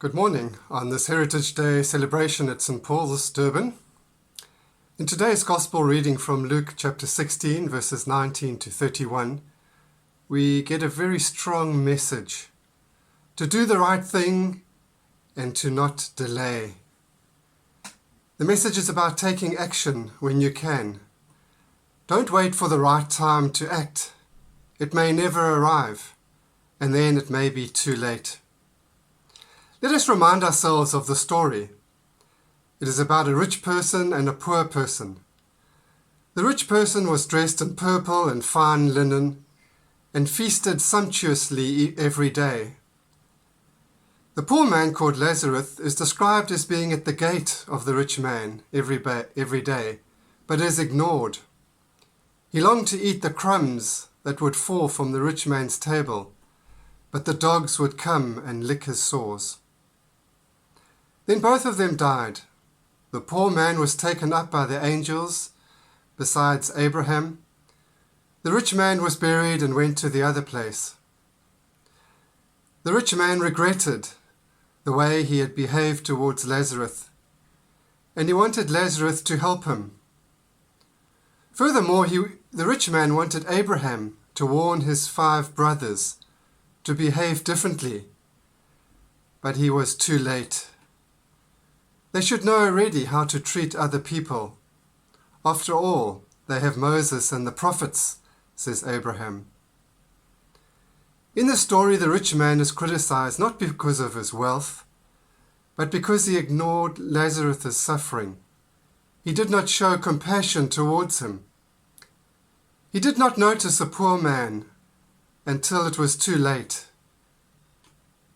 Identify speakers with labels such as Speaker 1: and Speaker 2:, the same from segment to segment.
Speaker 1: Good morning on this Heritage Day celebration at St. Paul's, Durban. In today's Gospel reading from Luke chapter 16, verses 19 to 31, we get a very strong message to do the right thing and to not delay. The message is about taking action when you can. Don't wait for the right time to act. It may never arrive, and then it may be too late. Let us remind ourselves of the story. It is about a rich person and a poor person. The rich person was dressed in purple and fine linen and feasted sumptuously every day. The poor man called Lazarus is described as being at the gate of the rich man every day, but is ignored. He longed to eat the crumbs that would fall from the rich man's table, but the dogs would come and lick his sores. Then both of them died. The poor man was taken up by the angels, besides Abraham. The rich man was buried and went to the other place. The rich man regretted the way he had behaved towards Lazarus, and he wanted Lazarus to help him. Furthermore, the rich man wanted Abraham to warn his 5 brothers to behave differently, but he was too late. They should know already how to treat other people. After all, they have Moses and the prophets, says Abraham. In the story, the rich man is criticized not because of his wealth, but because he ignored Lazarus' suffering. He did not show compassion towards him. He did not notice a poor man until it was too late.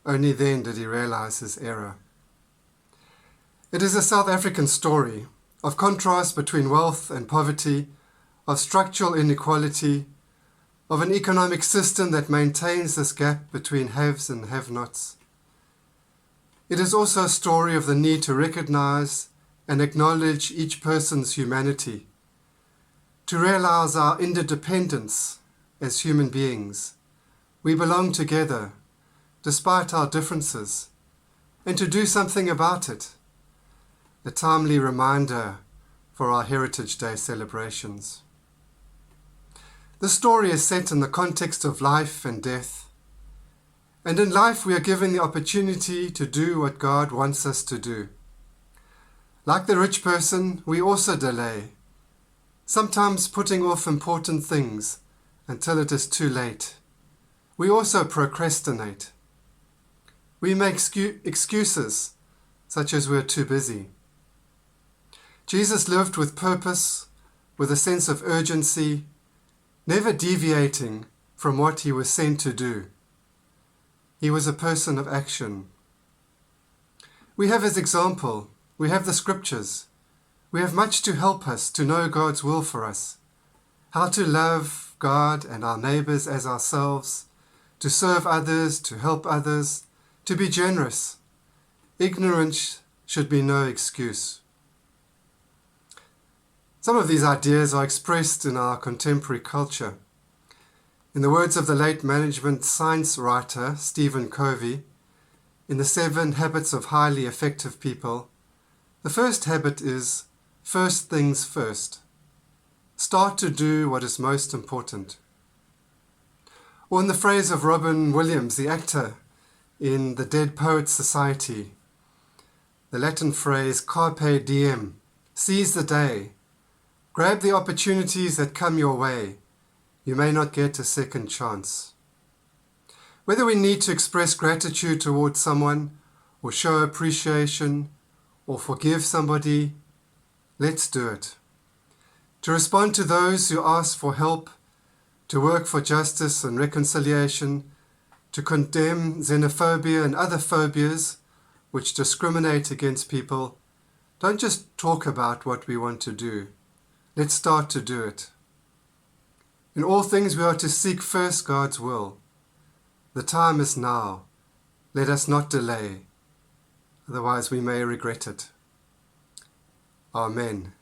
Speaker 1: Only then did he realize his error. It is a South African story of contrast between wealth and poverty, of structural inequality, of an economic system that maintains this gap between haves and have-nots. It is also a story of the need to recognize and acknowledge each person's humanity, to realize our interdependence as human beings. We belong together, despite our differences, and to do something about it. A timely reminder for our Heritage Day celebrations. The story is set in the context of life and death. And in life we are given the opportunity to do what God wants us to do. Like the rich person, we also delay, sometimes putting off important things until it is too late. We also procrastinate. We make excuses, such as we're too busy. Jesus lived with purpose, with a sense of urgency, never deviating from what he was sent to do. He was a person of action. We have his example. We have the scriptures. We have much to help us to know God's will for us, how to love God and our neighbors as ourselves, to serve others, to help others, to be generous. Ignorance should be no excuse. Some of these ideas are expressed in our contemporary culture. In the words of the late management science writer Stephen Covey, in the 7 Habits of Highly Effective People, the first habit is first things first. Start to do what is most important. Or in the phrase of Robin Williams, the actor in The Dead Poets Society, the Latin phrase carpe diem, seize the day. Grab the opportunities that come your way. You may not get a second chance. Whether we need to express gratitude towards someone, or show appreciation, or forgive somebody, let's do it. To respond to those who ask for help, to work for justice and reconciliation, to condemn xenophobia and other phobias which discriminate against people. Don't just talk about what we want to do. Let's start to do it. In all things we are to seek first God's will. The time is now. Let us not delay, otherwise we may regret it. Amen.